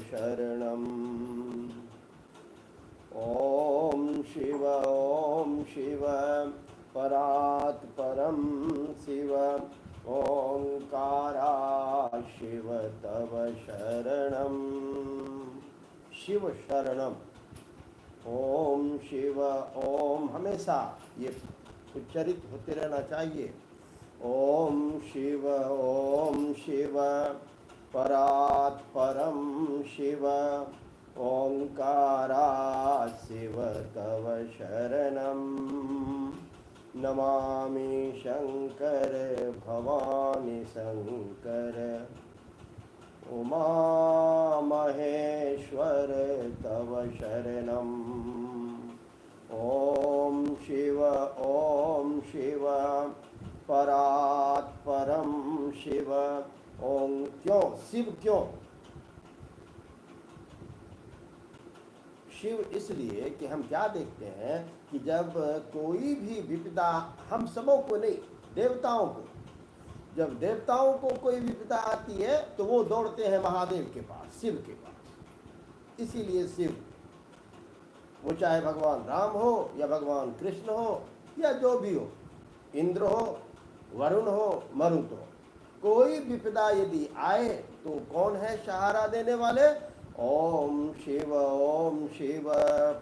शरणम्। ॐ शिव परात् परं शिव ओंकारा शिव तव शरणम्। शिव शरणम। ओम शिव ओम हमेशा ये उच्चारित होते रहना चाहिए। ओम शिव परात् परम शिव ओंकारा शिव तव शरणम। नमामि शंकर भवानी शंकर उमा महेश्वर तव शरणम्। ओम शिव परात् परम शिव ओम। क्यों शिव? क्यों शिव? इसलिए कि हम क्या देखते हैं कि जब कोई भी विपदा, हम सबों को नहीं, देवताओं को, जब देवताओं को कोई विपदा आती है तो वो दौड़ते हैं महादेव के पास, शिव के पास। इसीलिए शिव, वो चाहे भगवान राम हो या भगवान कृष्ण हो या जो भी हो, इंद्र हो, वरुण हो, मरुत हो, कोई विपदा यदि आए तो कौन है सहारा देने वाले? ओम शिव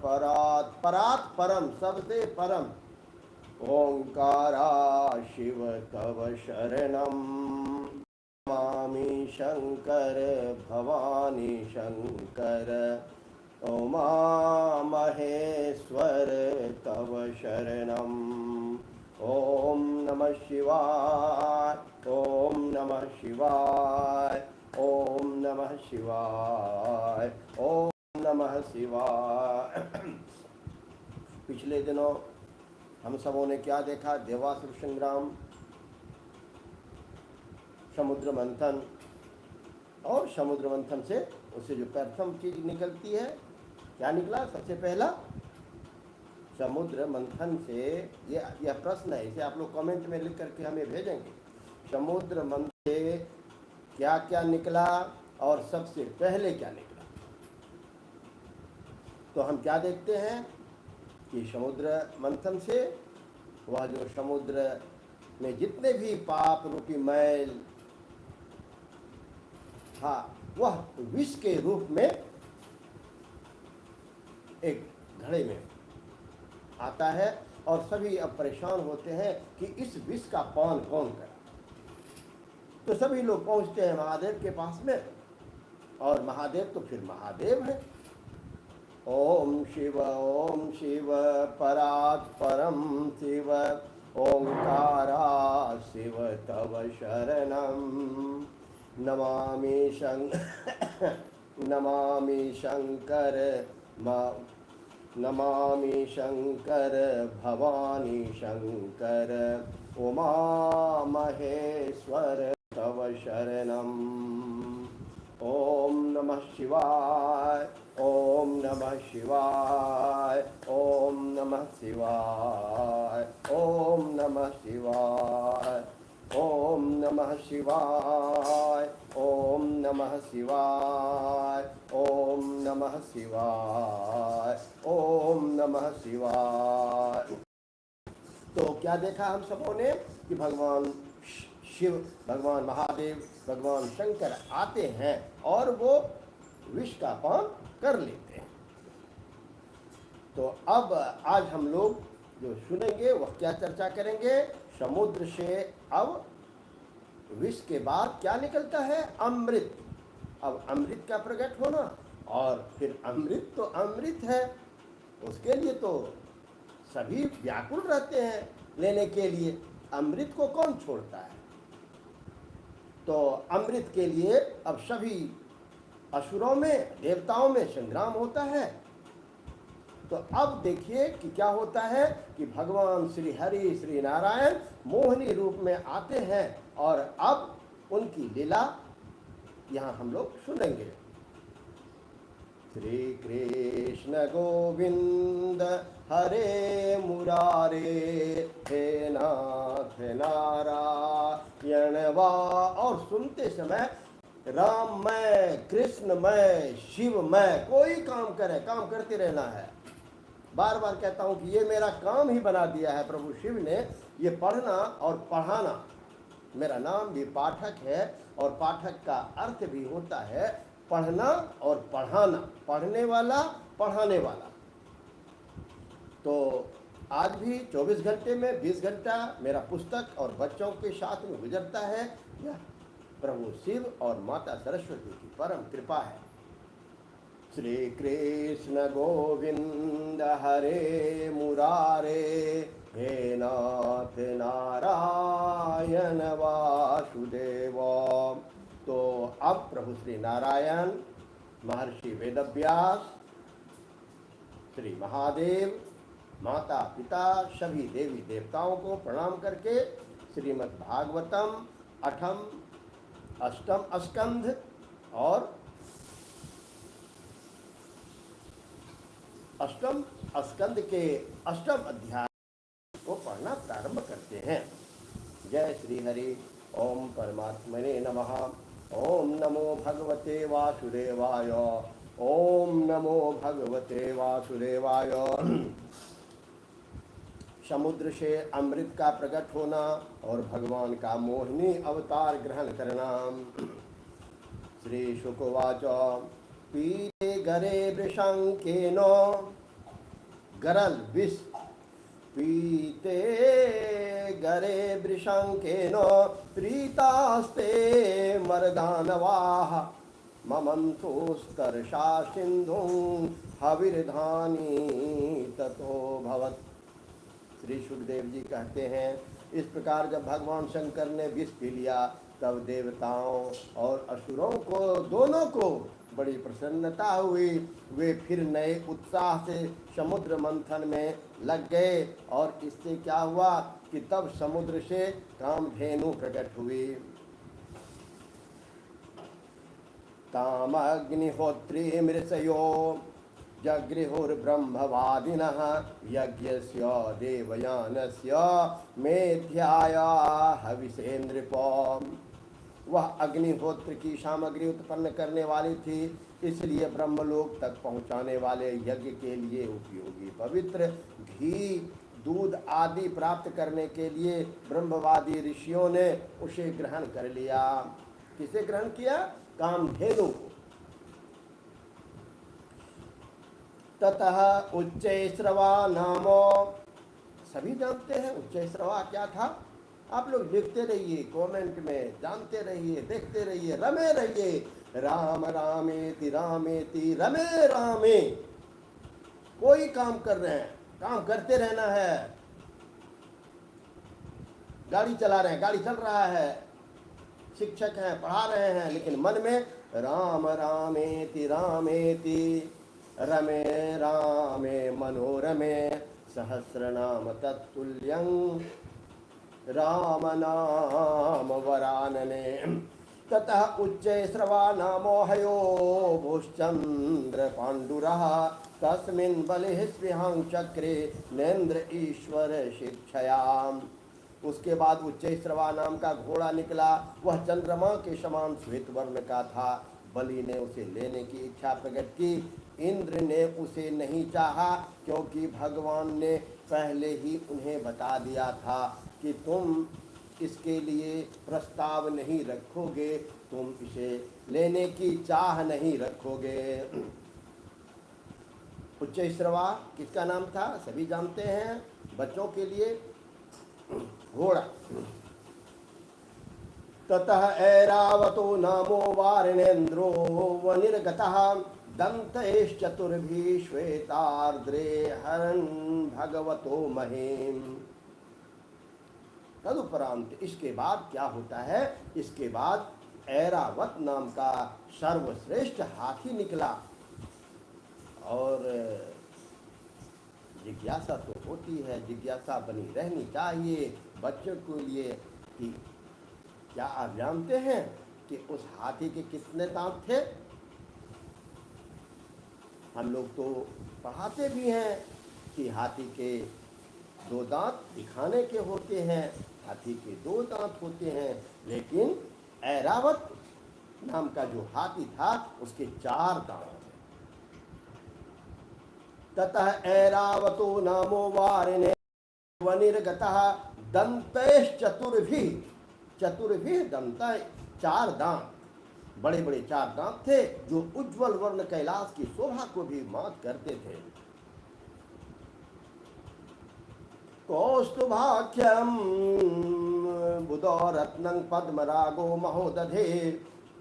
परात् परम, सबसे परम ओंकारा शिव तव शरणम्। नमामि शंकर भवानी शंकर उमा महेश्वर तव शरणम्। ओम नमः शिवाय, ओम नमः शिवाय, ओम नमः शिवाय, ओम नमः शिवाय। पिछले दिनों हम सबों ने क्या देखा? देवासुर संग्राम, समुद्र मंथन, और समुद्र मंथन से उससे जो प्रथम चीज निकलती है, क्या निकला? सबसे पहला समुद्र मंथन से, यह प्रश्न है, इसे आप लोग कमेंट में लिख करके हमें भेजेंगे। समुद्र मंथन से क्या क्या निकला और सबसे पहले क्या निकला? तो हम क्या देखते हैं कि समुद्र मंथन से वह जो समुद्र में जितने भी पाप रूपी मैल था, वह विष के रूप में एक घड़े में आता है और सभी अब परेशान होते हैं कि इस विष का पान कौन करे। तो सभी लोग पहुंचते हैं महादेव के पास में, और महादेव तो फिर महादेव है। ओम शिव परात् परम शिव ओंकारा शिव तव शरणम्। नमामि शंकर भवानी शंकर उमा महेश्वर तव शरणम्। ओम नमः शिवाय, ओम नमः शिवाय, ओम नमः शिवाय, ओम नमः शिवाय, ओम नमः शिवाय, ओम नमः शिवाय, ओम नमः शिवाय, ओम नमः शिवाय। तो क्या देखा हम सबों ने कि भगवान शिव, भगवान महादेव, भगवान शंकर आते हैं और वो विष का पान कर लेते हैं। तो अब आज हम लोग जो सुनेंगे वह क्या चर्चा करेंगे? समुद्र से अब विष के बाद क्या निकलता है? अमृत। अब अमृत का प्रकट होना, और फिर अमृत तो अमृत है, उसके लिए तो सभी व्याकुल रहते हैं लेने के लिए। अमृत को कौन छोड़ता है? तो अमृत के लिए अब सभी असुरों में, देवताओं में संग्राम होता है। तो अब देखिए कि क्या होता है कि भगवान श्री हरि, श्री नारायण मोहिनी रूप में आते हैं, और अब उनकी लीला यहाँ हम लोग सुनेंगे। श्री कृष्ण गोविंद हरे मुरारे, हे नाथ नारायण वा। और सुनते समय राममय, कृष्णमय, शिवमय, कोई काम करे, काम करते रहना है। बार बार कहता हूं कि ये मेरा काम ही बना दिया है प्रभु शिव ने, ये पढ़ना और पढ़ाना। मेरा नाम भी पाठक है और पाठक का अर्थ भी होता है पढ़ना और पढ़ाना, पढ़ने वाला, पढ़ाने वाला। तो आज भी 24 घंटे में 20 घंटा मेरा पुस्तक और बच्चों के साथ में गुजरता है। यह प्रभु शिव और माता सरस्वती की परम कृपा है। श्री कृष्ण गोविंद हरे मुरारे, हे नाथ नारायण वासुदेव। तो अब प्रभु श्री नारायण, महर्षि वेदव्यास, श्री महादेव, माता पिता, सभी देवी देवताओं को प्रणाम करके श्रीमद् भागवतम अष्टम स्कंध और अष्टम स्कंद के अष्टम अध्याय को पढ़ना प्रारंभ करते हैं। जय श्री हरि। ओम परमात्मने नमः। ओम नमो भगवते वासुदेवाय। ओम नमो भगवते वासुदेवाय। समुद्र से अमृत का प्रकट होना और भगवान का मोहिनी अवतार ग्रहण करना। श्री शुकवाच पीते गरे वृषंकेन, गरल विष, पीते गरे वृषंकेन प्रीतास्ते मरदानवाः, ममंतोस्तर्षा सिंधुं हविर्धानी ततो भवत्। श्री सुखदेव जी कहते हैं, इस प्रकार जब भगवान शंकर ने विष पी लिया तब देवताओं और असुरों को, दोनों को बड़ी प्रसन्नता हुई। वे फिर नए उत्साह से समुद्र मंथन में लग गए और इससे क्या हुआ कि तब समुद्र से कामधेनु प्रकट हुई। तामग्निहोत्री मृषयो जगृहुर्ब्रह्मवादिनः, यज्ञस्य देवयानस्य मेध्याया हविषेन्द्रपम्। वह अग्निहोत्र की सामग्री उत्पन्न करने वाली थी, इसलिए ब्रह्मलोक तक पहुँचाने वाले यज्ञ के लिए उपयोगी पवित्र घी, दूध आदि प्राप्त करने के लिए ब्रह्मवादी ऋषियों ने उसे ग्रहण कर लिया। किसे ग्रहण किया? कामधेनु को। ततः उच्चैश्रवा नामो, सभी जानते हैं उच्चैश्रवा क्या था? आप लोग देखते रहिए, कमेंट में जानते रहिए, देखते रहिए, रमे रहिए। राम रामेति रामेति रमे रामे। कोई काम कर रहे हैं, काम करते रहना है। गाड़ी चला रहे हैं, गाड़ी चल रहा है, शिक्षक हैं, पढ़ा रहे हैं, लेकिन मन में राम रामेति रामेति रमे रामे मनोरमे सहस्रनाम तत्तुल्यं राम नाम वरानने। ततः उच्चैश्रवा नामो हयो भूश्चंद्र पाण्डुरः, तस्मिन् बलिः स्पृहां चक्रे नेन्द्र ईश्वर शिक्षयाम्। उसके बाद उच्चैश्रवा नाम का घोड़ा निकला। वह चंद्रमा के समान श्वेत वर्ण का था। बलि ने उसे लेने की इच्छा प्रकट की। इंद्र ने उसे नहीं चाहा, क्योंकि भगवान ने पहले ही उन्हें बता दिया था कि तुम इसके लिए प्रस्ताव नहीं रखोगे, तुम इसे लेने की चाह नहीं रखोगे। उच्चैश्रवा किसका नाम था? सभी जानते हैं, बच्चों के लिए घोड़ा। ततः ऐरावतो नामो वारणेन्द्रो वनिर्गतः, दंतैश्चतुर्भिः श्वेतार्द्रे हरन् भगवतो महीम्। तदुपरांत इसके बाद क्या होता है? इसके बाद ऐरावत नाम का सर्वश्रेष्ठ हाथी निकला। और जिज्ञासा तो होती है, जिज्ञासा बनी रहनी चाहिए बच्चों के लिए कि क्या आप जानते हैं कि उस हाथी के कितने दांत थे? हम लोग तो पढ़ाते भी हैं कि हाथी के 2 दांत दिखाने के होते हैं, हाथी के 2 दांत होते हैं, लेकिन ऐरावत नाम का जो हाथी था उसके 4 दांत थे। ततः ऐरावतो नामो वारिणे वनिर्गतः दंतैश्चतुर्भिः, चतुर्भिः दंतै, 4 दांत, बड़े बड़े 4 दांत थे जो उज्जवल वर्ण कैलाश की शोभा को भी मात करते थे। कौस्तुभाख्यम बुधो रत्नं पद्मरागो महोदधे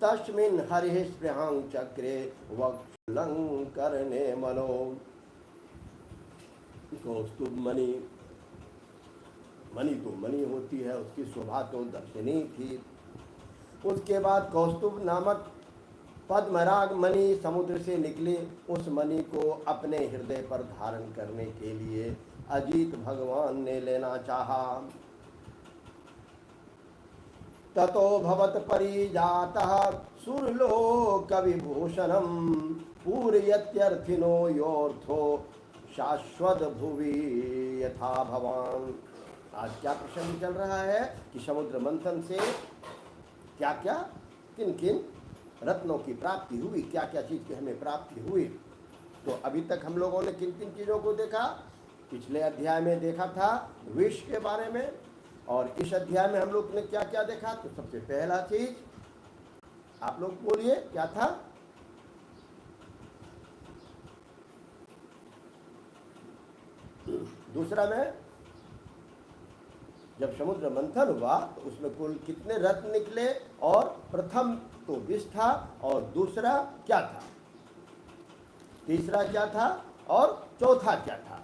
तस्मिन् हरिः स्पृहां चक्रे वक्षलंकरणे मनो। कौस्तुभ मणि, मणि तो मणि होती है, उसकी शोभा तो दर्शनीय थी। उसके बाद कौस्तुभ नामक पद्मराग मणि समुद्र से निकले। उस मणि को अपने हृदय पर धारण करने के लिए अजीत भगवान ने लेना चाहा। ततो भवत परिजातः सुरलोक विभूषणम पूरयत्यर्थिनो योर्थो शाश्वत भुवि यथा भवान। आज क्या प्रसंग चल रहा है कि समुद्र मंथन से क्या क्या, किन किन रत्नों की प्राप्ति हुई, क्या क्या चीज की हमें प्राप्ति हुई। तो अभी तक हम लोगों ने किन किन चीजों को देखा? पिछले अध्याय में देखा था विष के बारे में, और इस अध्याय में हम लोग ने क्या क्या देखा? तो सबसे पहला चीज आप लोग बोलिए क्या था? दूसरा में जब समुद्र मंथन हुआ तो उसमें कुल कितने रत्न निकले? और प्रथम तो विष था, और दूसरा क्या था, तीसरा क्या था, और चौथा क्या था?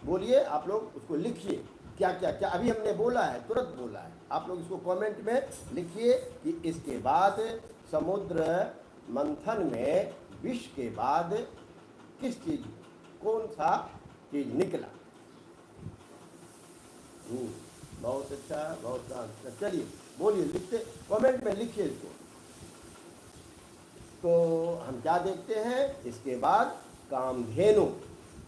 बोलिए, आप लोग उसको लिखिए क्या क्या क्या अभी हमने बोला है, तुरंत बोला है। आप लोग इसको कमेंट में लिखिए कि इसके बाद समुद्र मंथन में विष के बाद किस चीज, कौन सा चीज निकला। बहुत अच्छा, बहुत अच्छा। चलिए बोलिए, लिखते कमेंट में लिखिए इसको। तो हम क्या देखते हैं इसके बाद? कामधेनु।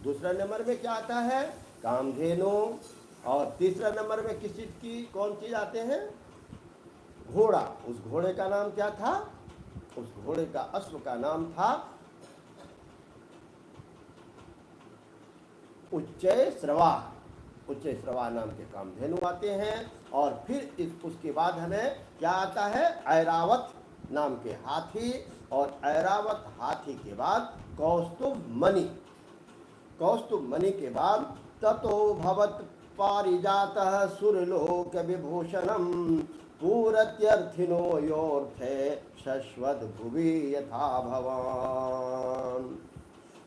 दूसरा नंबर में क्या आता है? कामधेनु। और तीसरा नंबर में किस चीज की, कौन चीज आते हैं? घोड़ा। उस घोड़े का नाम क्या था? उस घोड़े का अश्व का नाम था उच्चैःश्रवा। उच्चैःश्रवा नाम के कामधेनु आते हैं। और फिर उसके बाद हमें क्या आता है? ऐरावत नाम के हाथी। और ऐरावत हाथी के बाद कौस्तुभ मणि। कौस्तुभ मणि के बाद ततो भवत पारिजातः सुरलोक विभूषणम पूरत्यर्थिनो योर्थे शश्वत भुवि यथा भवान।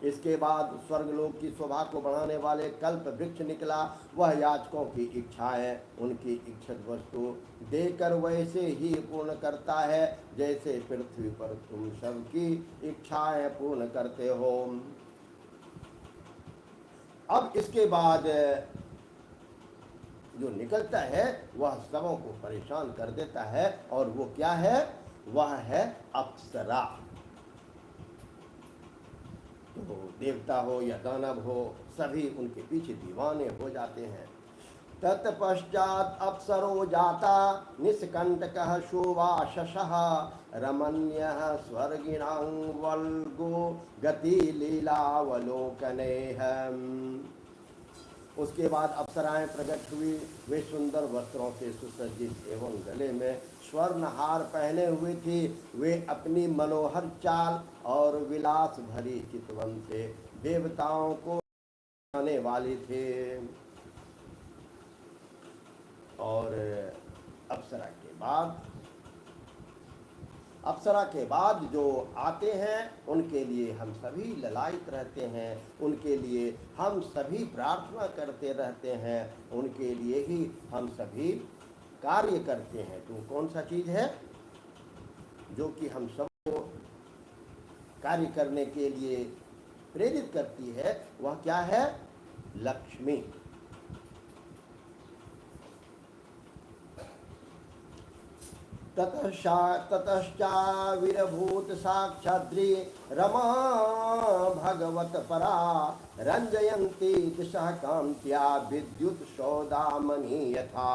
इसके बाद स्वर्गलोक की शोभा को बढ़ाने वाले कल्प वृक्ष निकला। वह याचकों की इच्छाएं, उनकी इच्छित वस्तु देकर वैसे ही पूर्ण करता है जैसे पृथ्वी पर तुम सबकी इच्छाएं पूर्ण करते हो। अब इसके बाद जो निकलता है वह सबों को परेशान कर देता है, और वो क्या है? वह है अप्सरा। तो देवता हो या दानव हो, सभी उनके पीछे दीवाने हो जाते हैं। तत्पश्चात अप्सरो जाता निष्कंटकः सुवाससः रमणीयः स्वर्गिणां वल्गो गति लीलावलोकनेह। उसके बाद अप्सराएं प्रकट हुई। वे सुंदर वस्त्रों से सुसज्जित एवं गले में स्वर्ण हार पहने हुए थी। वे अपनी मनोहर चाल और विलास भरी चितवन से देवताओं को आने वाले थे। और अप्सरा के बाद जो आते हैं उनके लिए हम सभी ललायित रहते हैं, उनके लिए हम सभी प्रार्थना करते रहते हैं, उनके लिए ही हम सभी कार्य करते हैं। तो कौन सा चीज़ है जो कि हम सबको कार्य करने के लिए प्रेरित करती है? वह क्या है? लक्ष्मी। ततश्चाविर्भूत साक्षाद्री रमा भगवत परा रंजयन्ति दिशः कांत्या विद्युत सौदामणि यथा।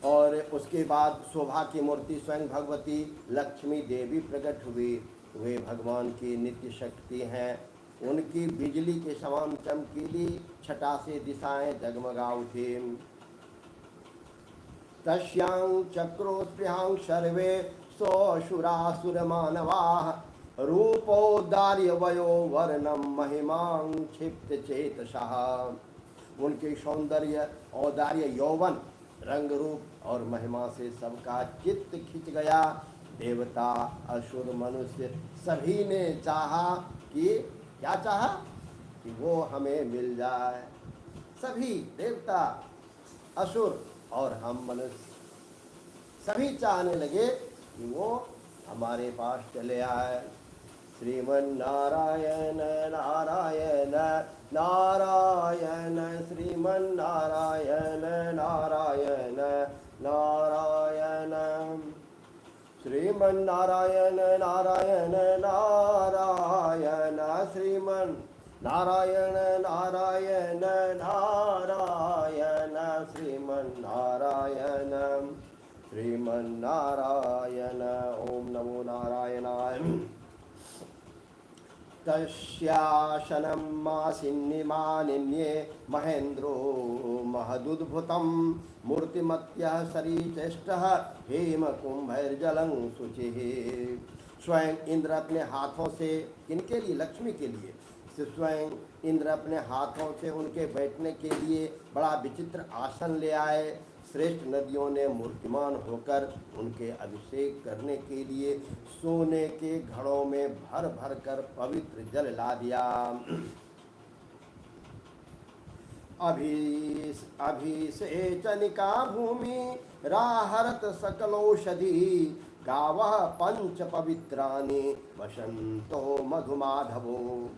और उसके बाद शोभा की मूर्ति स्वयं भगवती लक्ष्मी देवी प्रकट हुई। वे भगवान की नित्य शक्ति हैं। उनकी बिजली के समान चमकीली छटा से दिशाएं जगमगा उठी। तस्यां चक्रोस्पृहां सर्वे सोऽसुरासुर मानवाः रूपोदार्य वयो वर्णम महिमां क्षिप्त चेतसः। उनके सौंदर्य, औदार्य, यौवन, रंग रूप और महिमा से सबका चित्त खिंच गया। देवता, असुर, मनुष्य सभी ने चाहा कि क्या चाहा कि वो हमें मिल जाए। सभी देवता, असुर और हम मनुष्य सभी चाहने लगे कि वो हमारे पास चले आए। श्रीमन्नारायण नारायण नारायण, श्रीमन्नारायण नारायण नारायण, श्रीमन्नारायण नारायण नारायण, श्रीमन्नारायण नारायण नारायण, श्रीमन्नारायण श्रीमन्नारायण। ओम नमो नारायणाय। तस्यासनं मासिन्निमानिन्ये महेन्द्रो महदुद्भुतं मूर्तिमत्यः सरीचेष्टः हेमकुंभैर्जलं शुचिः। स्वयं इंद्र अपने हाथों से, किनके लिए? लक्ष्मी के लिए। स्वयं इंद्र अपने हाथों से उनके बैठने के लिए बड़ा विचित्र आसन ले आए। श्रेष्ठ नदियों ने मूर्तिमान होकर उनके अभिषेक करने के लिए सोने के घड़ों में भर भर कर पवित्र जल ला दिया। अभिषेचनिका भूमि राहरत सकलौषधि गावः पंच पवित्राणि वसंतो मधुमाधवो।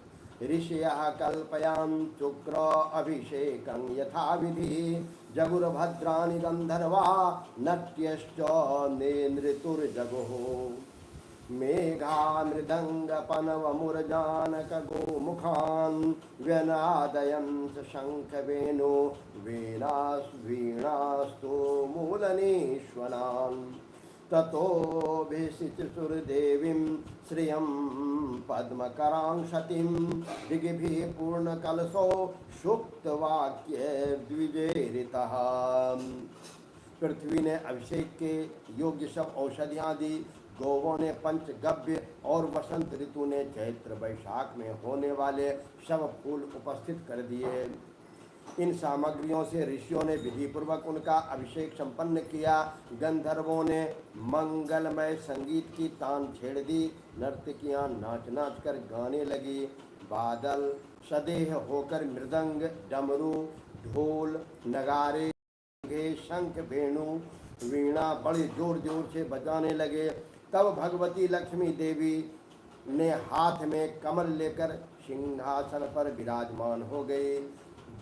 ऋषयः कल्पयां चुक्र अभिषेकं यथा विधि जगुर्भद्राणि गंधर्वा नट्यश्च नेनृतुर्जगुः। मेघा मृदंग पनव मुरजानक गोमुखान् व्यनादयन् शंख वेणु वीणास्तु मूलनीश्वरान्। ततोऽभिषिचतुर्देवीं श्रियं पद्मकरां सतीं दिग्भिः पूर्णकलशो सुप्तवाक्य द्विजेरितः। पृथ्वी ने अभिषेक के योग्य सब औषधियाँ दी। गौवों ने पंचगव्य और वसंत ऋतु ने चैत्र वैशाख में होने वाले सब फूल उपस्थित कर दिए। इन सामग्रियों से ऋषियों ने विधि पूर्वक उनका अभिषेक संपन्न किया। गंधर्वों ने मंगलमय संगीत की तान छेड़ दी। नर्तकियां नाच नाच कर गाने लगी। बादल सदेह होकर मृदंग, डमरू, ढोल, नगारे, शंख, वेणु, वीणा बड़े जोर जोर से बजाने लगे। तब भगवती लक्ष्मी देवी ने हाथ में कमल लेकर सिंहासन पर विराजमान हो गए।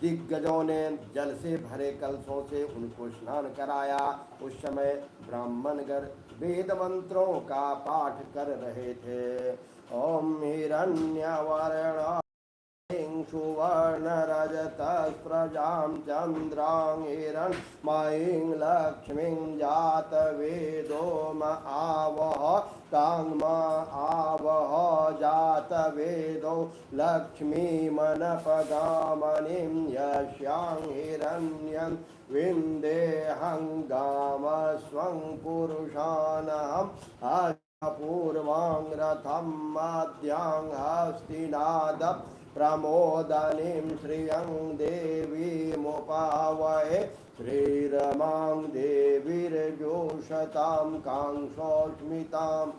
दिग्गजों ने जल से भरे कलशों से उनको स्नान कराया। उस समय ब्राह्मणगण वेद मंत्रों का पाठ कर रहे थे। ओम हिरण्यवर्ण सुवर्ण रजत प्रजां चंद्रां हिरण्मयीं लक्ष्मीं जात वेदो म आवह तां म आवह जात वेदो लक्ष्मीमनपगामनिं यस्यां हिरण्यं विन्देहं गाम स्वं पुरुषानहं पूर्वां रथं मध्यां हस्तिनाद प्रमोदनीं श्रियं देवीमुपावहे श्रीरमां देवीर्जोषतां कांक्षोस्मिताम्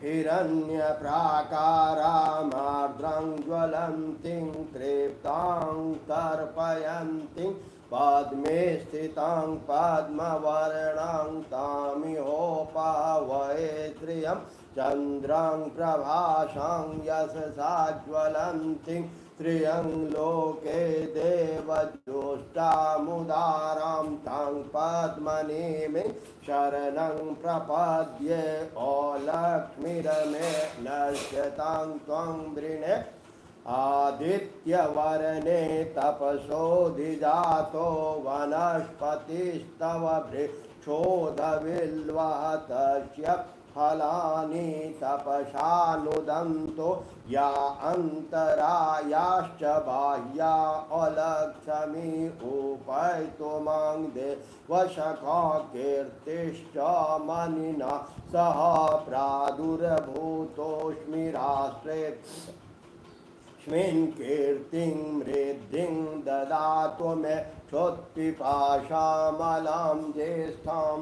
हिरण्यप्राकारामार्द्रां ज्वलन्तीं तृप्तां तर्पयन्तीं पद्मे स्थितां पद्मवर्णां तामिहोपावहे श्रियं चन्द्रां प्रभासां यशसा ज्वलन्तीं श्रियं लोके देवज्योष्टामुदारां तां पद्मनीमिं शरणं प्रपद्ये ओ लक्ष्मीरमे नश्यतां त्वं वृणे आदित्यवर्णे तपसोऽधिजातो वनस्पतिस्तव वृक्षोदविल्वः तस्य फलानि तपसानुदन्तो या अन्तरायाश्च बाह्या अलक्ष्मी उपैतो मां देवशखा कीर्तिश्च मनिना सह प्रादुर्भूतोऽस्मि राष्ट्रे स्मिन् कीर्तिं मृद्धिं ददातु मे क्षोत्पिपाशामलां ज्येष्ठां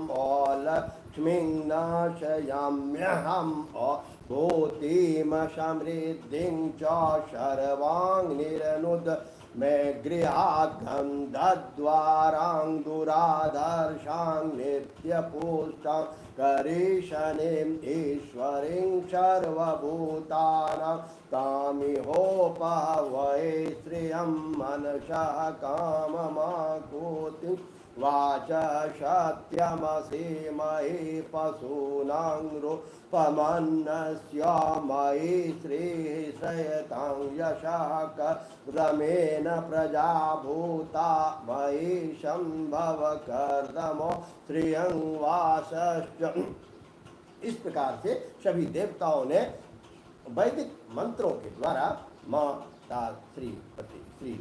लक्ष्मीं नाशयाम्यहम् भूतिं समृद्धिं च सर्वाङ्निरनुद मे गृहात् गन्धद्वारां दुराधर्षां नित्यपुष्टां करिशनीम् ईश्वरीं सर्वभूतानां तामिहोपहवै श्रियं मनसः काममाकुतिं वाचः सत्यमसीमहि पशूनां रूपमन्नस्य मयि श्रीशयतां यशः रमेण प्रजा भूता मयि संभव कर्दमो श्रियं वासश्च। इस प्रकार से सभी देवताओं ने वैदिक मंत्रों के द्वारा माता श्री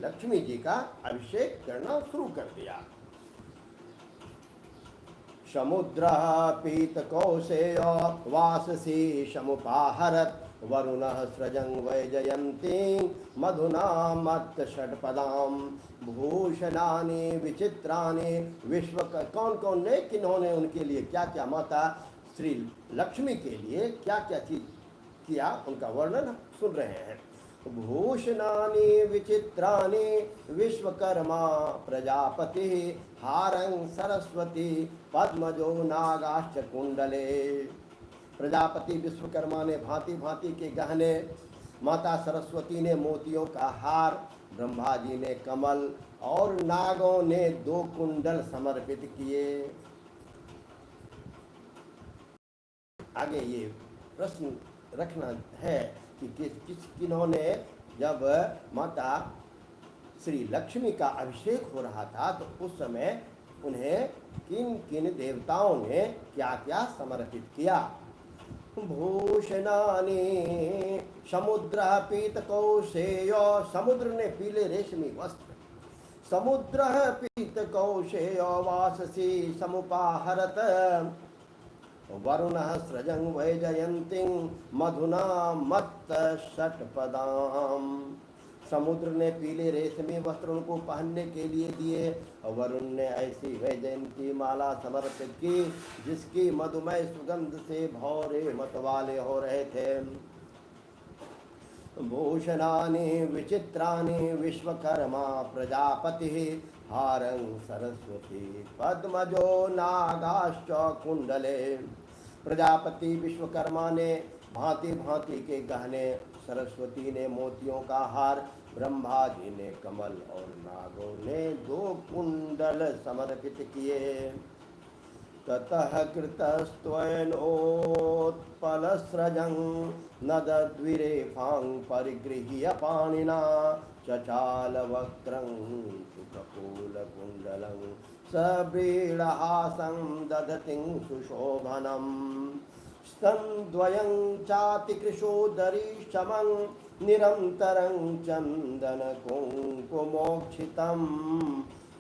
लक्ष्मी जी का अभिषेक करना शुरू कर दिया। समुद्र पीतकौशेय वाससी समुपाहरत वरुणः सृजं वैजयन्ती मधुना मत्त षट्पदां भूषणानि विचित्राणि विश्व। कौन कौन ने किन्होंने उनके लिए क्या क्या माता श्री लक्ष्मी के लिए क्या क्या चीज किया उनका वर्णन सुन रहे हैं। भूषणानि विचित्राणि विश्वकर्मा प्रजापति हारं सरस्वती पद्मजो नागाश्च कुंडले। प्रजापति विश्वकर्मा ने भांति भांति के गहने, माता सरस्वती ने मोतियों का हार, ब्रह्मा जी ने कमल और नागों ने 2 कुंडल समर्पित किए। आगे ये प्रश्न रखना है कि किन्होंने जब माता श्री लक्ष्मी का अभिषेक हो रहा था तो उस समय उन्हें किन किन देवताओं ने क्या क्या समर्पित किया। भूषणानि समुद्र पीतकौशेय, समुद्र ने पीले रेशमी वस्त्र, समुद्र पीतकौशेय वाससी समुपाहरत वरुणः सृजं वैजयन्तीं मधुना मत्त षट्पदां। समुद्र ने पीले रेशमी वस्त्र उनको पहनने के लिए दिए और वरुण ने ऐसी वैजयंती माला समर्पित की जिसकी मधुमय सुगंध से भौरे मतवाले हो रहे थे। भूषणानि विचित्राणि विश्वकर्मा प्रजापति हारं सरस्वती पद्मजो नागाश्च कुंडले। प्रजापति विश्वकर्मा ने भांति भांति के गहने, सरस्वती ने मोतियों का हार, ब्रह्मा जी ने कमल और नागों ने 2 कुंडल समर्पित किए। ततः कृतस्त्वयनोत्पलस्रजं नदद्विरेफां परिगृह्य पाणिना चचालवक्त्रं सुकपोलकुण्डलं सबीढहासं दधतिं सुशोभनम् स्तनद्वयं चातिकृशोदरी समं निरन्तरं चन्दनकुङ्कुमोक्षितं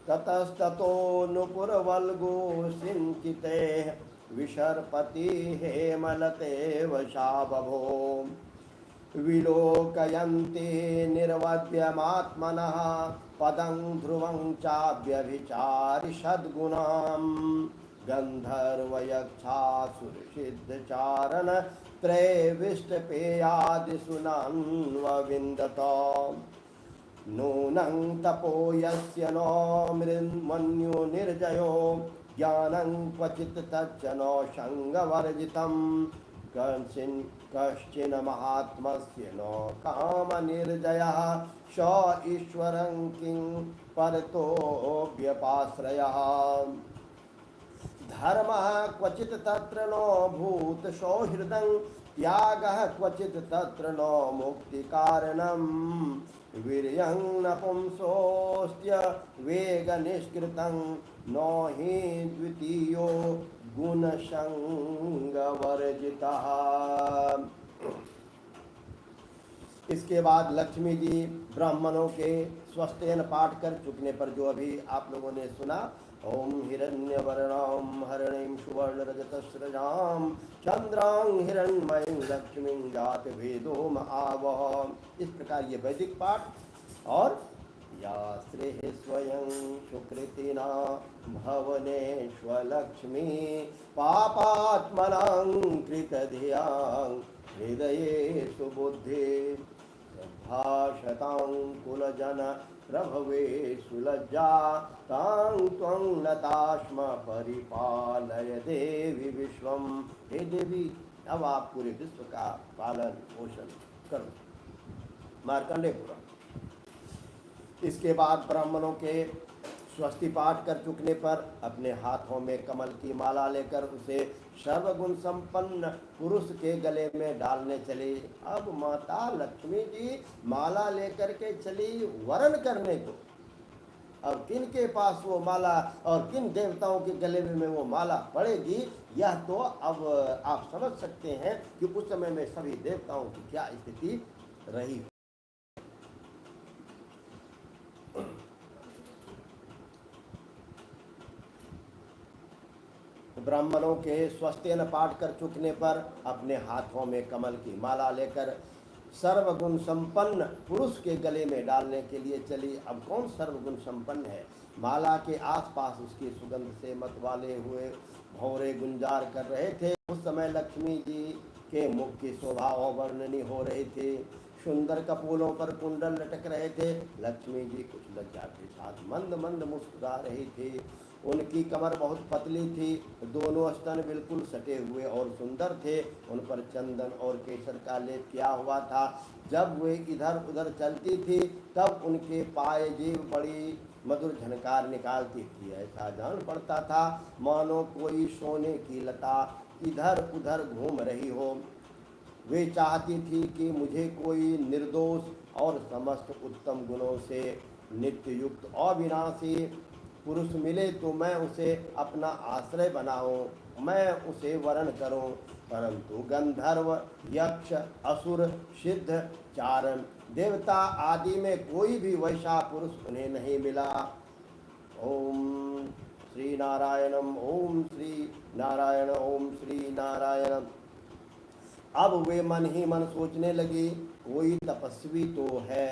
ततस्ततो नुपुरवल्गो सिञ्चिते विसर्पति हेमलते वशा बभो विलोकयन्ति निर्वद्यमात्मनः पदं ध्रुवं चाभ्यभिचारि सद्गुणां गन्धर्वयक्षासुरसिद्धचारण त्रैविष्टपेयादिसुनान्वविन्दत नूनं तपो यस्य नो मृन्मन्यो निर्जयो ज्ञानं क्वचित् तच्च नो सङ्गवर्जितं कश्चिन महात्मस्य न कामनिर्जयः स ईश्वरं किं परतोऽप्यपाश्रयः धर्मः क्वचित् तत्र नो भूत सौहृदं त्यागः क्वचित् तत्र नो मुक्तिकारणं वीर्यं नपुंसोऽस्त्य वेगनिष्कृतं नो हि द्वितीयो गुणसंगवर्जितः। इसके बाद लक्ष्मी जी ब्राह्मणों के स्वस्तेन पाठ कर चुकने पर जो अभी आप लोगों ने सुना, ओम हिरण्यवर्णां हरिणीं सुवर्णरजतस्रजां चंद्रां हिरण्मयीं लक्ष्मीं जातवेदो महावह। इस प्रकार ये वैदिक पाठ। और या श्री स्वयं सुकृतिना भवनेष्वलक्ष्मी पापात्मनां कृतधियां हृदये सुबुद्धि भाषतां कुलजन प्रभवे सुलज्जा तां त्वं लताश्म परिपालय देवी विश्वम। हे देवी, अब आप पूरे विश्व का पालन पोषण करो। मार्कंडेय पुराण। इसके बाद ब्राह्मणों के स्वस्ति पाठ कर चुकने पर अपने हाथों में कमल की माला लेकर उसे सर्वगुण संपन्न पुरुष के गले में डालने चली। अब माता लक्ष्मी जी माला लेकर के चली वरण करने को। अब किन के पास वो माला और किन देवताओं के गले में वो माला पड़ेगी, यह तो अब आप समझ सकते हैं कि उस समय में सभी देवताओं की क्या स्थिति रही। ब्राह्मणों के स्वस्तेन पाठ कर चुकने पर अपने हाथों में कमल की माला लेकर सर्वगुण संपन्न पुरुष के गले में डालने के लिए चली। अब कौन सर्वगुण संपन्न है? माला के आसपास उसकी सुगंध से मतवाले हुए भौरे गुंजार कर रहे थे। उस समय लक्ष्मी जी के मुख की शोभा अवर्णनीय हो रही थी। सुंदर कपूलों पर कुंडल लटक रहे थे। लक्ष्मी जी कुछ लज्जा के साथ मंद मंद मुस्कुरा रही थी। उनकी कमर बहुत पतली थी, दोनों स्तन बिल्कुल सटे हुए और सुंदर थे। उन पर चंदन और केसर का लेप किया हुआ था। जब वे इधर उधर चलती थी तब उनके पाए जीव बड़ी मधुर झनकार निकालती थी। ऐसा जान पड़ता था मानो कोई सोने की लता इधर उधर घूम रही हो। वे चाहती थी कि मुझे कोई निर्दोष और समस्त उत्तम गुणों से नित्य युक्त अविनाशी पुरुष मिले तो मैं उसे अपना आश्रय बनाऊं, मैं उसे वरण करूं। परंतु गंधर्व, यक्ष, असुर, सिद्ध, चारण, देवता आदि में कोई भी वैसा पुरुष उन्हें नहीं मिला। ओम श्री नारायणम, ओम श्री नारायण, ओम श्री नारायण। अब वे मन ही मन सोचने लगी, कोई तपस्वी तो है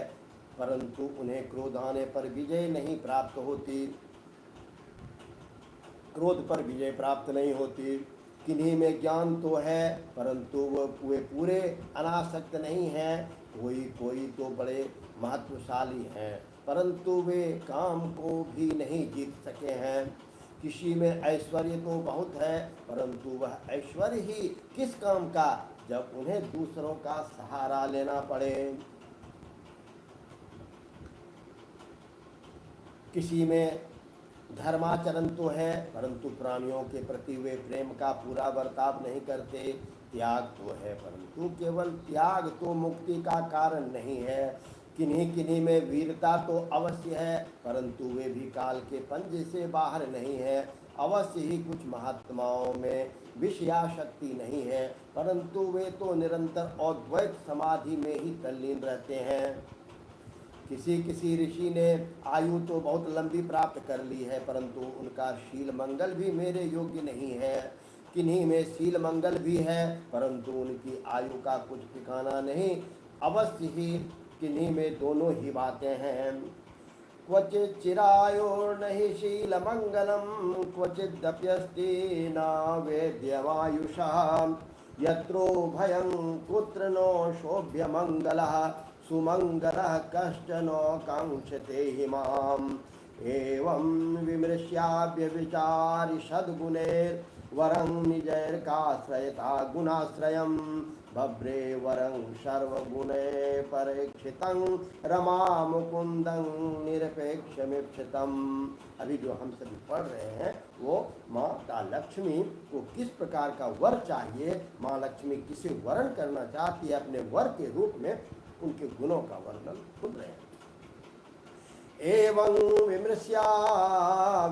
परंतु उन्हें क्रोध आने पर विजय नहीं प्राप्त होती, क्रोध पर विजय प्राप्त नहीं होती। किन्हीं में ज्ञान तो है परंतु वे पूरे अनासक्त नहीं हैं। कोई तो बड़े महत्वशाली हैं परंतु वे काम को भी नहीं जीत सके हैं। किसी में ऐश्वर्य तो बहुत है परंतु वह ऐश्वर्य ही किस काम का जब उन्हें दूसरों का सहारा लेना पड़े। किसी में धर्माचरण तो है परंतु प्राणियों के प्रति वे प्रेम का पूरा बर्ताव नहीं करते। त्याग तो है परंतु केवल त्याग तो मुक्ति का कारण नहीं है। किन्हीं किन्हीं में वीरता तो अवश्य है परंतु वे भी काल के पंजे से बाहर नहीं है। अवश्य ही कुछ महात्माओं में विषयाशक्ति नहीं है परंतु वे तो निरंतर अद्वैत समाधि में ही तल्लीन रहते हैं। किसी किसी ऋषि ने आयु तो बहुत लंबी प्राप्त कर ली है परंतु उनका शील मंगल भी मेरे योग्य नहीं है। किन्हीं में शील मंगल भी है परंतु उनकी आयु का कुछ ठिकाना नहीं। अवश्य ही किन्हीं में दोनों ही बातें हैं। क्वचित् चिरायुर्नहि शील मंगलम क्वचिदप्यस्ति न वेद्यमायुषा यत्रो भयं कुत्र नो शोभ्य मंगलः सुमंगलः कश्चन कांक्षते हिमाम। एवं विमृश्याव्यभिचारि सद्गुणैर्वरं निजैर्काश्रयता गुणाश्रयं बभ्रे वरं सर्वगुणे परीक्षितं रमा मुकुंदं निरपेक्षमीक्षितम्। अभी जो हम सभी पढ़ रहे हैं वो माता लक्ष्मी को किस प्रकार का वर चाहिए, माँ लक्ष्मी किसे वरण करना चाहती है, अपने वर के रूप में उनके गुणों का वर्णन सुन रहे हैं। एवं विमृश्या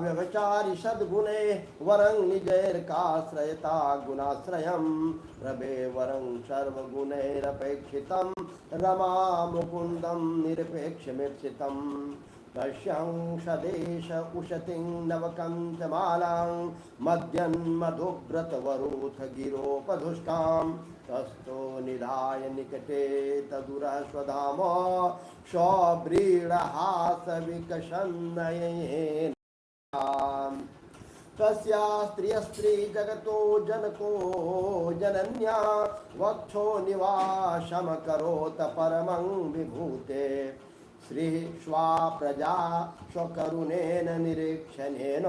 व्यभिचारि सद्गुणे वरं निजैर्काश्रयता गुणाश्रयं रवे वरं सर्वगुणैरपेक्षितं रमा मुकुंदं निरपेक्षमीप्सितं पश्यं सदेश उशतिं नवकं च मालां मध्यन्मधुव्रतवरूथ गिरोपधुष्टां तस्थो निधाय निकटे तदुरः स्वधाम सव्रीडहासविकषन्नयेन तस्या स्त्रियस्त्री जगतो जनको जनन्या वक्षो निवासमकरोत परमं विभूते श्री स्वा प्रजा स्वकरुणेन निरीक्षणेन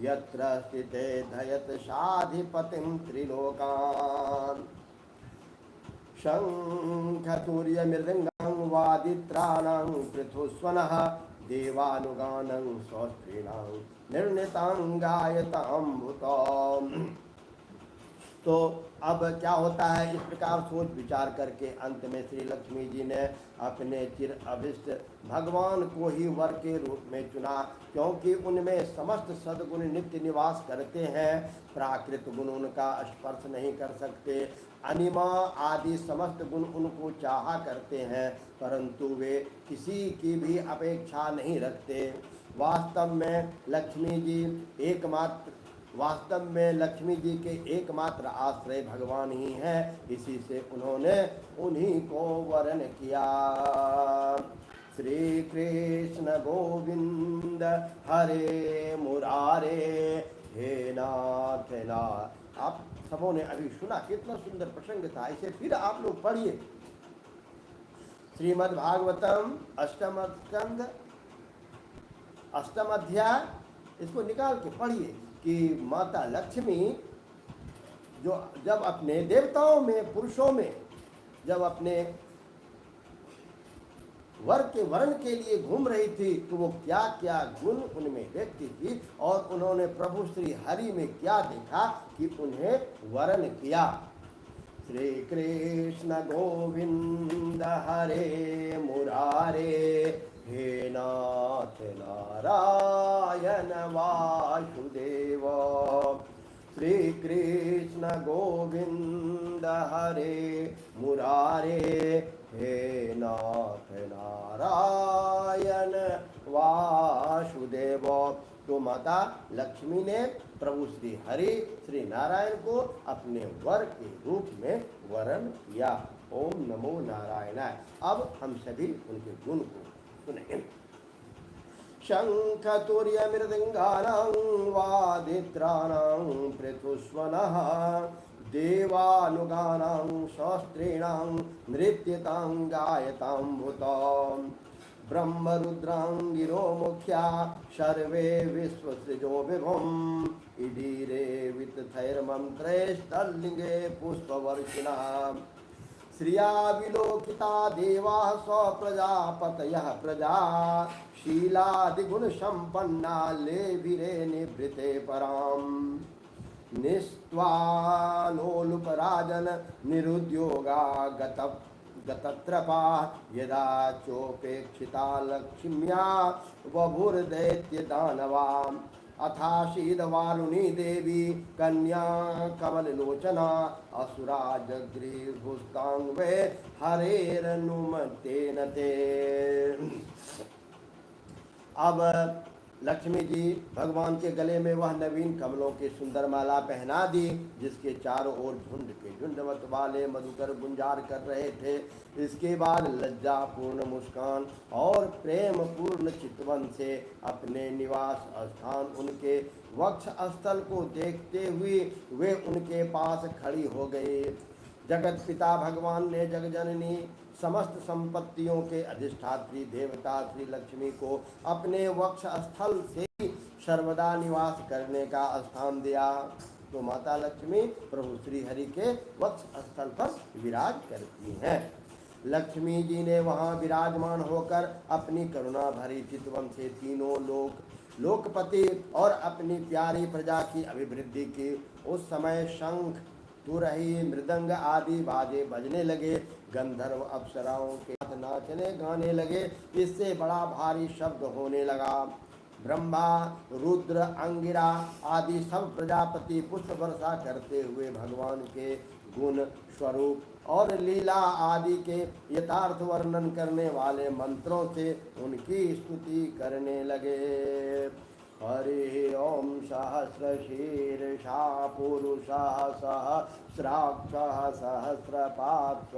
यत्र स्थिते धयत साधिपतिं त्रिलोकान् शङ्खतुर्यमृदङ्गं वादित्राणां पृथुस्वनः देवानुगानं स्वस्त्रीणां निर्णितां गायतामृतम्। तो अब क्या होता है, इस प्रकार सोच विचार करके अंत में श्री लक्ष्मी जी ने अपने चिर अभिष्ट भगवान को ही वर के रूप में चुना, क्योंकि उनमें समस्त सद्गुण नित्य निवास करते हैं। प्राकृत गुण उनका स्पर्श नहीं कर सकते, अनिमा आदि समस्त गुण उनको चाहा करते हैं, परंतु वे किसी की भी अपेक्षा नहीं रखते। वास्तव में लक्ष्मी जी के एकमात्र आश्रय भगवान ही हैं, इसी से उन्होंने उन्हीं को वरण किया। श्री कृष्ण गोविंद हरे मुरारे हे नाथ नाथ। आप सबों ने अभी सुना, कितना सुंदर प्रसंग था, इसे फिर आप लोग पढ़िए। श्रीमद् भागवतम अष्टम स्कंद अष्टम अध्याय, इसको निकाल के पढ़िए कि माता लक्ष्मी जो जब अपने देवताओं में, पुरुषों में जब अपने वर के वरण के लिए घूम रही थी, तो वो क्या क्या गुण उनमें देखती थी और उन्होंने प्रभु श्री हरि में क्या देखा कि उन्हें वरण किया। श्री कृष्ण गोविंद हरे मुरारे हे नाथ नारायण वासुदेव। श्री कृष्ण गोविंद हरे मुरारे हे नाथ नारायण वासुदेव। तो माता लक्ष्मी ने प्रभु श्री हरि श्री नारायण को अपने वर के रूप में वरण किया। ओम नमो नारायणाय। अब हम सभी उनके गुण को सुनेंगे। शंख तुर्य मृदंगानां वादित्राणां पृथुस्वनः देवानुगानां शस्त्रीणां नृत्यतां गायतामृतां ब्रह्मरुद्रांगिरो मुख्या सर्वे विश्वसृजो विभुम् इडीरे वितथैर्मन्त्रैस्तल्लिङ्गे पुष्पवर्षिणाम् श्रिया विलोकिता देवा स्वप्रजापतयः प्रजा शीलादिगुण संपन्ना लेभिरे निवृते पराम निस्त्वानोलुपराजन निरुद्योगा गतत्रपा यदा चोपेक्षिता लक्ष्म्या वभुर्दैत्य दानवाम् अथाशीदवारुणी देवी कन्या कमललोचना असुरा जगृभुस्तांगे हरेरनुमतेन ते। अब लक्ष्मी जी भगवान के गले में वह नवीन कमलों की सुंदर माला पहना दी, जिसके चारों ओर झुंड के झुंडवत वाले मधुकर गुंजार कर रहे थे। इसके बाद लज्जापूर्ण मुस्कान और प्रेम पूर्ण चितवन से अपने निवास स्थान उनके वक्ष स्थल को देखते हुए वे उनके पास खड़ी हो गए। जगत पिता भगवान ने जगजननी समस्त संपत्तियों के अधिष्ठात्री देवता श्री लक्ष्मी को अपने वक्ष स्थल से सर्वदा निवास करने का स्थान दिया। तो माता लक्ष्मी प्रभु श्री हरि के वक्ष स्थल पर विराज करती हैं। लक्ष्मी जी ने वहां विराजमान होकर अपनी करुणा भरी चितवन से तीनों लोकपति और अपनी प्यारी प्रजा की अभिवृद्धि की। उस समय शंख, तुरही, मृदंग आदि बाजे बजने लगे। गंधर्व अप्सराओं के साथ नाचने गाने लगे। इससे बड़ा भारी शब्द होने लगा। ब्रह्मा, रुद्र, अंगिरा आदि सब प्रजापति पुष्प वर्षा करते हुए भगवान के गुण, स्वरूप और लीला आदि के यथार्थ वर्णन करने वाले मंत्रों से उनकी स्तुति करने लगे। हरि ओम सहस्रशीर्षा पुरुषः सहस्राक्षः सहस्रपात्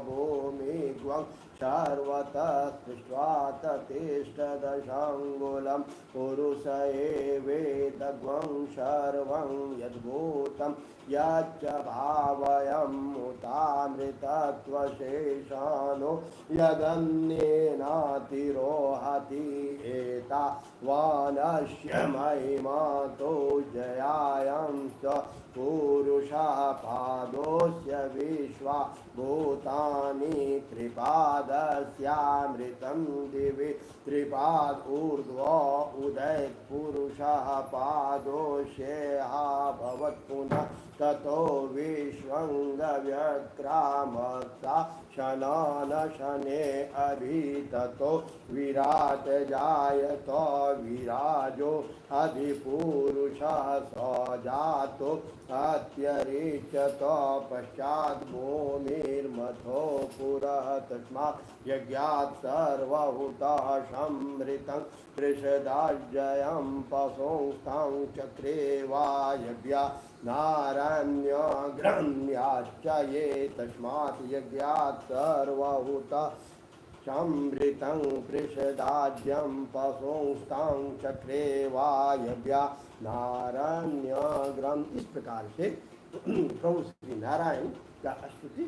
भूमिग्वं सर्वतः स्पृष्ट्वा ततिष्ठदशाङ्गुलं पुरुष एवेदग्वं सर्वं यद्भूतं यच्च भावयमुतामृतत्वशेषानो यदन्येनातिरोहति एता वानस्य महिमातो जयायांश्च पुरुषः पादोस्य विश्वा भूतानि त्रिपादस्यामृतं दिवि त्रिपाद ऊर्ध्व उदय पुरुषः पादोष्येहा भवत् पुनः ततो विश्वंगव्यक्रामत्सा शनान शने अभि ततो विराट जायतो विराजो अधिपुरुषः स जातो अत्यरिच्यतो पश्चात् भूमिर्मथो पुरः तस्मात् यज्ञात् सर्वभूतः समृतं पृषदाज्यं पशुस्तं चक्रे वायव्या नारण्यग्रन्याश्च ये तस्मात् यज्ञात् सर्वभूतः समृतं पृषदाज्यं पशुस्तं चक्रे वायव्या नारण्यग्रम। इस प्रकार से प्रभु श्री नारायण का स्तुति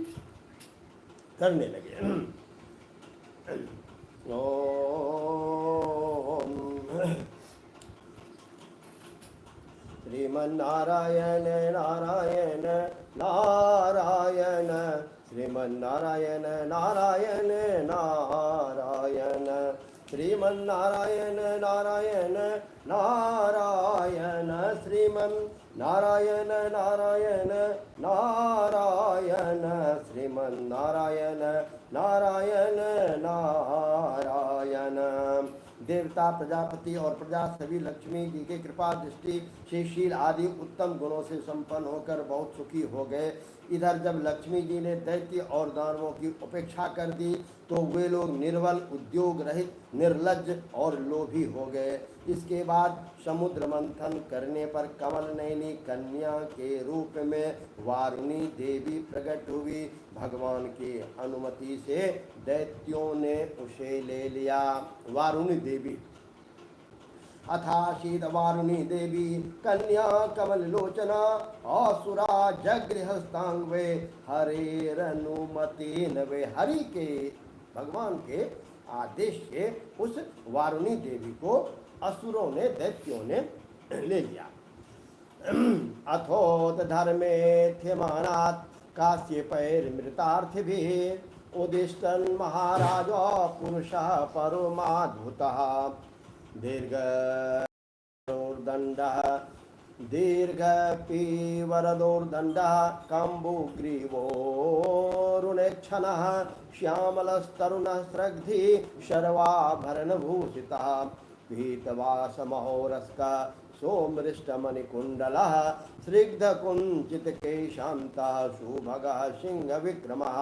करने लगे। ओम श्रीमन्नारायण नारायण नारायण श्रीमन्नारायण नारायण नारायण श्रीमन्नारायण नारायण नारायण श्रीमन्नारायण नारायण नारायण श्रीमन्नारायण नारायण नारायण। देवता, प्रजापति और प्रजा सभी लक्ष्मी जी के कृपा दृष्टि से शील आदि उत्तम गुणों से संपन्न होकर बहुत सुखी हो गए। इधर जब लक्ष्मी जी ने दैत्य और दानवों की उपेक्षा कर दी तो वे लोग निर्बल, उद्योग रहित, निर्लज्ज और लोभी हो गए। इसके बाद समुद्र मंथन करने पर कमल नयनी कन्या के रूप में वारुणी देवी प्रकट हुई। भगवान की अनुमति से दैत्यों ने उसे ले लिया। वारुणी देवी अथाशीत वारुणी देवी कन्या कमल लोचना असुरा जगृहस्तांग वे हरेरनुमति वे। हरि के, भगवान के आदेश से उस वारुणी देवी को असुरों ने, दैत्यों ने ले लिया। अथोत धर्मे थ्यमानात् काश्यपैर्मृतार्थिभिः उदिष्टन् महाराजो पुरुषः परमाद्भुतः दीर्घदोर्दण्डः दीर्घपीवरदोर्दण्डः कम्बुग्रीवोरुणेक्षणः श्यामलस्तरुणः स्रग्धि शर्वाभरणभूषितः पीतवासमहोरस्कः सोमृष्टमणिकुण्डलः स्निग्धकुञ्चितकेशान्तः सुभगः सिंहविक्रमः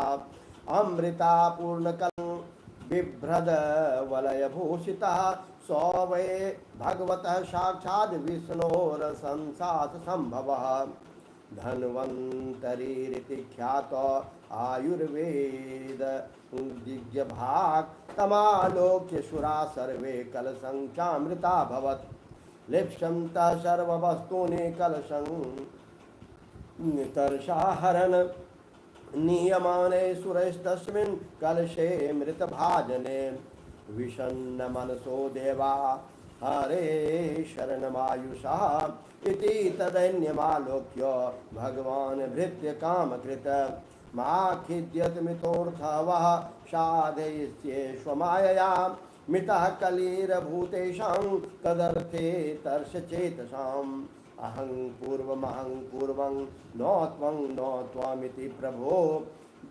अमृतापूर्णकलं बिभ्रदवलयभूषितः सौ वै भगवतः साक्षात् विष्णोरसंसातसम्भवः धन्वन्तरीरिति ख्यातो आयुर्वेद दिग्भाग तमालोक्य सुरा सर्वे कलशंचामृताभवत् लिप्सन्तः सर्ववस्तूनि कलशं नितर्षाहरन् नीयमाने सुरस्तस्मिन् कलशे मृतभाजने विषन्न मनसो देवा हरे शरणमायुषः इति तदैन्यमालोक्य भगवान् भृत्य कामकृत माखिद्यत मितोऽर्थवः साधयिष्येष्वमायया मितः कलिरभूतेषां तदर्थे तर्षचेतसाम् अहं पूर्वं न त्वं न त्वामिति प्रभो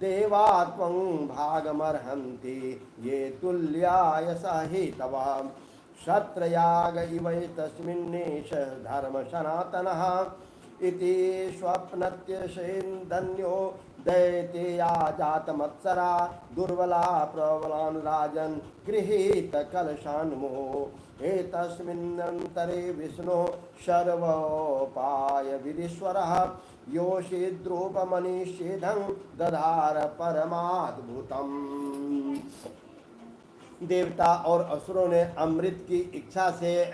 देवा त्वं भागमर्हन्ति ये तुल्याय सहितवा क्षत्रयाग इव तस्मिन्नेष धर्म सनातनः इति स्वप्नत्यशेन्दन्यो दैतेया जातमत्सरा दुर्बला प्रबलान् राजन् गृहीत कलशान्मुः एतस्मिन्नन्तरे विष्णु सर्वोपाय विधीश्वरः योषिद्रूपमनिषेधं दधार परमाद्भुतम्। देवता और असुरों ने अमृत की इच्छा से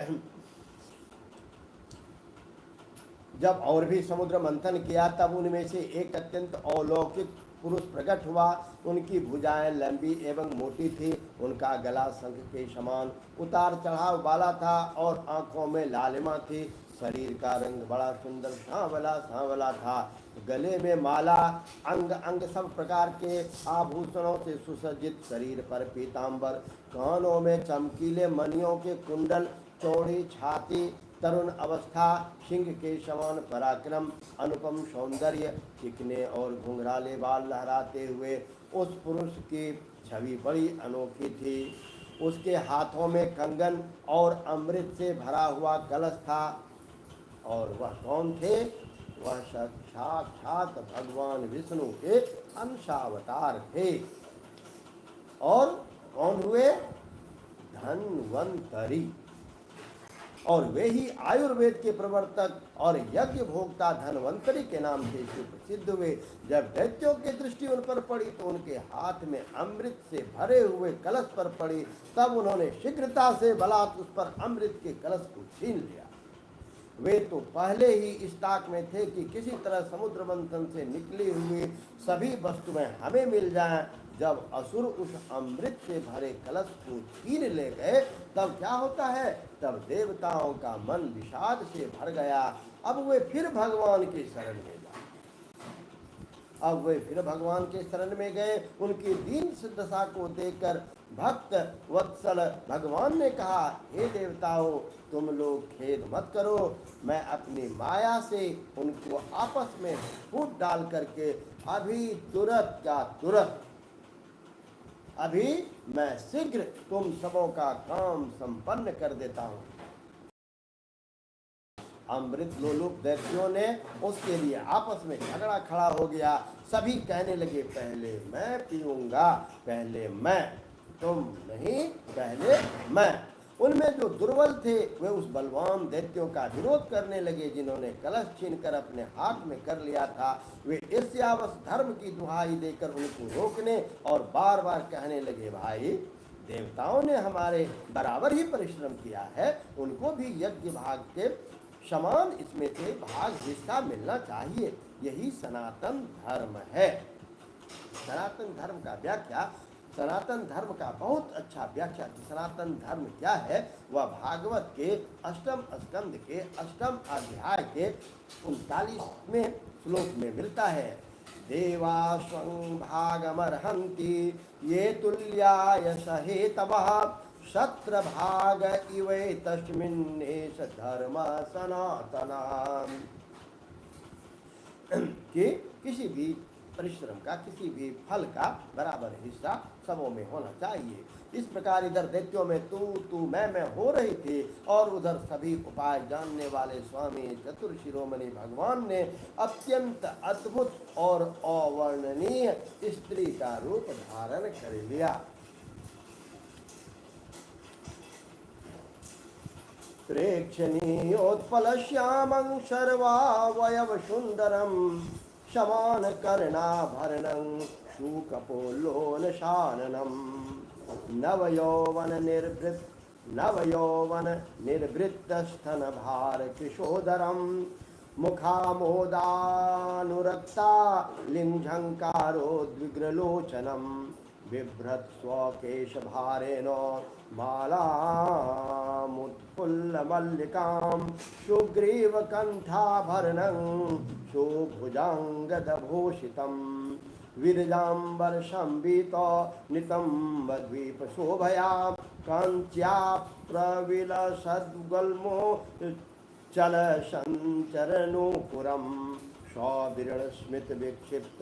जब और भी समुद्र मंथन किया तब उनमें से एक अत्यंत अलौकिक पुरुष प्रकट हुआ। उनकी भुजाएं लंबी एवं मोटी थी, उनका गला शंख के समान उतार चढ़ाव वाला था और आंखों में लालिमा थी। शरीर का रंग बड़ा सुंदर सांवला था। गले में माला, अंग अंग सब प्रकार के आभूषणों से सुसज्जित, शरीर पर पीतांबर, कानों में चमकीले मणियों के कुंडल, चौड़ी छाती, तरुण अवस्था, सिंह के समान पराक्रम, अनुपम सौंदर्य, चिकने और घुंघराले बाल लहराते हुए उस पुरुष की छवि बड़ी अनोखी थी। उसके हाथों में कंगन और अमृत से भरा हुआ कलश था। और वह कौन थे? वह साक्षात भगवान विष्णु के अंशावतार थे। और कौन हुए? धन्वंतरी। और वे ही आयुर्वेद के प्रवर्तक और यज्ञ भोक्ता धन्वंतरी के नाम से प्रसिद्ध हुए। जब दैत्यों की दृष्टि उन पर पड़ी तो उनके हाथ में अमृत से भरे हुए कलश पर पड़ी। तब उन्होंने शीघ्रता से बलात् उस पर अमृत के कलश को छीन लिया। वे तो पहले ही इस ताक में थे कि किसी तरह समुद्र मंथन से निकली हुई सभी वस्तुएं हमें मिल जाएं। जब असुर उस अमृत से भरे कलश को छीन ले गए तब क्या होता है? तब देवताओं का मन विषाद से भर गया। अब वे फिर भगवान के शरण में गए। उनकी दीन दशा को देखकर भक्त वत्सल भगवान ने कहा, हे देवताओं, तुम लोग खेद मत करो। मैं अपनी माया से उनको आपस में फूट डाल करके अभी मैं शीघ्र तुम सबों का काम संपन्न कर देता हूँ। अमृत लोलुप दैत्यों ने उसके लिए आपस में झगड़ा खड़ा हो गया। सभी कहने लगे, पहले मैं पीऊंगा, पहले मैं, तुम नहीं, पहले मैं। उनमें जो दुर्बल थे वे उस बलवान दैत्यों का विरोध करने लगे जिन्होंने कलश छीनकर अपने हाथ में कर लिया था। वे ईर्ष्यावश धर्म की दुहाई देकर उनको रोकने और बार बार कहने लगे, भाई, देवताओं ने हमारे बराबर ही परिश्रम किया है, उनको भी यज्ञ भाग के समान इसमें से भाग हिस्सा मिलना चाहिए। यही सनातन धर्म है। सनातन धर्म का व्याख्या, सनातन धर्म का बहुत अच्छा व्याख्या सनातन धर्म क्या है वह भागवत के अष्टम स्कंद के अष्टम अध्याय के 39वें श्लोक में मिलता है। देवा स्वं भागमर्हन्ति ये तुल्याय सहेतवः क्षत्र भाग इवै तस्मिन्नेष धर्म सनातना। कि किसी भी परिश्रम का, किसी भी फल का बराबर हिस्सा सबों में होना चाहिए। इस प्रकार इधर दैत्यों में तू मैं हो रही थी और उधर सभी उपाय जानने वाले स्वामी चतुर शिरोमणि भगवान ने अत्यंत अद्भुत और अवर्णनीय स्त्री का रूप धारण कर लिया। प्रेक्षणीयोत्पलश्यामं सर्वावयव सुंदरम समान कर्णाभरणं शूकपोलोलशाननं नवयौवन निर्वृत्तस्तनभार कृशोदरं मुखामोदानुरक्ता लिंझङ्कारोद्विग्रलोचनं बिभ्रत् स्वकेशभारेण मालामुत्फुल्लमल्लिकां सुग्रीवकण्ठाभरणं सुभुजाङ्गदभूषितम् विरजाम्बरशम्बित नितम्बद्वीपशोभया काञ्च्या प्रविलसद्गल्मो चलसञ्चरणोपुरं सविरलस्मितविक्षिप्त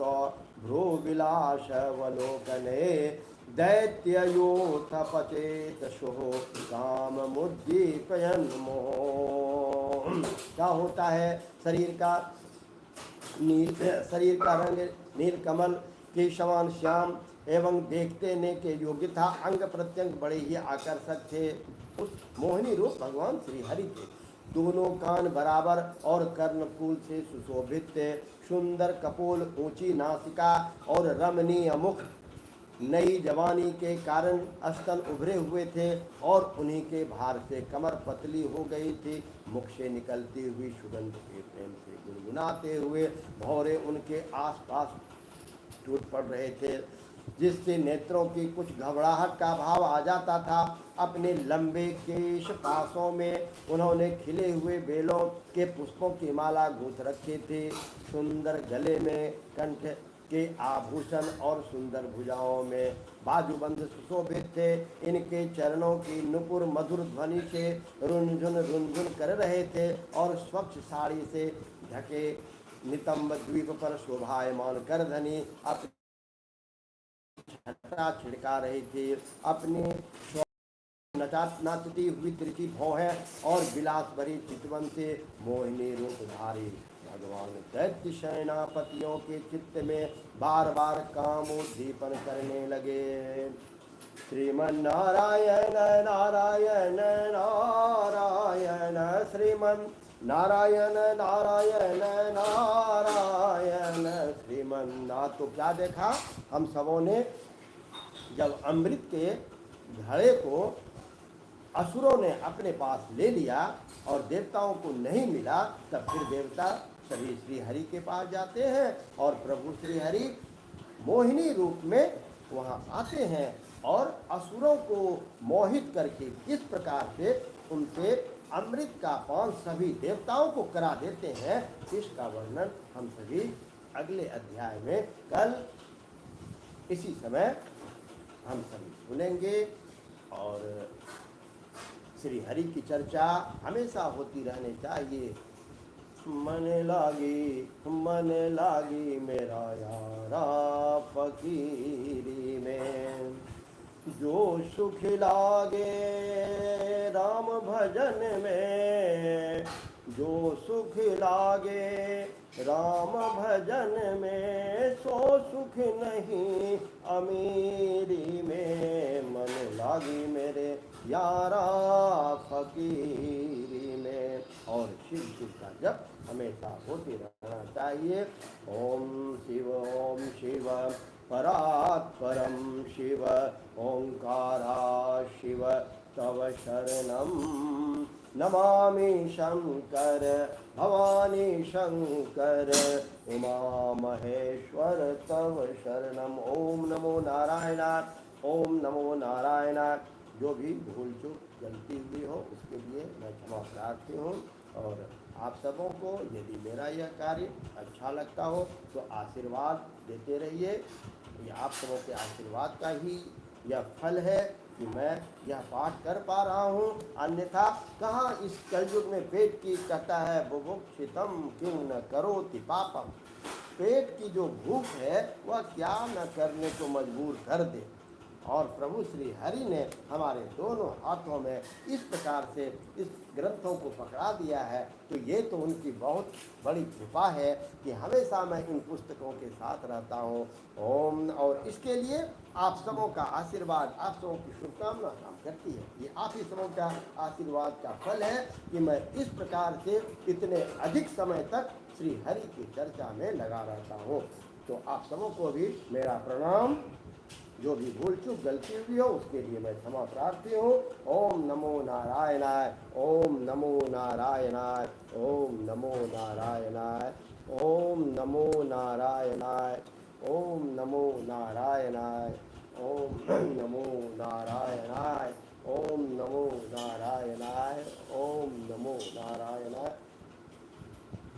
भ्रूविलासवलोकने दैत्ययोथपचेतसुः काममुद्दीपयन् मोह। क्या होता है? शरीर का रंग नीलकमल के समान श्याम एवं देखते ने के योग्य था। अंग प्रत्यंग बड़े ही आकर्षक थे। उस मोहिनी रूप भगवान श्री हरि थे। दोनों कान बराबर और कर्णफूल से सुशोभित थे। सुंदर कपोल, ऊंची नासिका और रमणीय मुख। नई जवानी के कारण स्तन उभरे हुए थे और उन्हीं के भार से कमर पतली हो गई थी। मुख से निकलती हुई सुगंध के प्रेम से गुनगुनाते हुए भौरे उनके आसपास टूट पड़ रहे थे, जिससे नेत्रों की कुछ घबराहट का भाव आ जाता था। अपने लंबे केश पासों में उन्होंने खिले हुए बेलों के पुष्पों की माला गूंथ रखे थे। सुंदर गले में कंठ के आभूषण और सुंदर भुजाओं में बाजूबंद सुशोभित थे। इनके चरणों की नुपुर मधुर ध्वनि से रुनझुन कर रहे थे और स्वच्छ साड़ी से ढके नितंब द्वीप पर शोभायमान करधनी अपनी छटा छिड़का रही थी। अपनी नाचती हुई तिरछी भौहें और विलास भरी चितवन से मोहिनी रूपधारी भगवान दैत्य सेनापतियों के चित्त में बार बार कामोद्दीपन करने लगे। श्रीमन्नारायण नारायण नारायण श्रीमन् नारायण नारायण नारायण श्रीमन्नाथ। तो क्या देखा हम सबों ने? जब अमृत के घड़े को असुरों ने अपने पास ले लिया और देवताओं को नहीं मिला, तब फिर देवता सभी श्री हरि के पास जाते हैं और प्रभु श्री हरि मोहिनी रूप में वहाँ आते हैं और असुरों को मोहित करके इस प्रकार से उनसे अमृत का पान सभी देवताओं को करा देते हैं। इसका वर्णन हम सभी अगले अध्याय में कल इसी समय हम सभी सुनेंगे। और श्री हरि की चर्चा हमेशा होती रहनी चाहिए। मन लागी मेरा यारा फकीरी में, जो सुख लागे राम भजन में, जो सुख लागे राम भजन में, सो सुख नहीं अमीरी में। मन लागी मेरे यारा फकीरी में। और शिव का जप हमेशा होते रहना चाहिए। ओम शिव परात्परम शिव ओंकारा शिव तव शरणम नमामि शंकर भवानी शंकर उमा महेश्वर तव शरणम। ओम नमो नारायण, ओम नमो नारायण। जो भी भूल चूक गलती हुई हो उसके लिए मैं क्षमा प्रार्थी हूँ। और आप सबों को यदि मेरा यह कार्य अच्छा लगता हो तो आशीर्वाद देते रहिए। ये आप सबों के आशीर्वाद का ही यह फल है कि मैं यह पाठ कर पा रहा हूँ। अन्यथा कहाँ इस कलयुग में पेट की कहता है बुभुक्षितम किं न करोति पापम। पेट की जो भूख है वह क्या न करने को मजबूर कर दे। और प्रभु श्री हरि ने हमारे दोनों हाथों में इस प्रकार से इस ग्रंथों को पकड़ा दिया है, तो ये तो उनकी बहुत बड़ी कृपा है कि हमेशा मैं इन पुस्तकों के साथ रहता हूँ। ओम। और इसके लिए आप सबों का आशीर्वाद, आप सबों की शुभकामना काम करती है। ये आप ही सबों का आशीर्वाद का फल है कि मैं इस प्रकार से इतने अधिक समय तक श्री हरि की चर्चा में लगा रहता हूँ। तो आप सबों को भी मेरा प्रणाम जो भी भूल चूक गलती हुई हो उसके लिए मैं क्षमा प्रार्थी हूँ। ओम नमो नारायणाय, ओम नमो नारायणाय, ओम नमो नारायणाय, ओम नमो नारायणाय, ओम नमो नारायणाय, ओम नमो नारायणाय, ओम नमो नारायणाय, ओम नमो नारायणाय।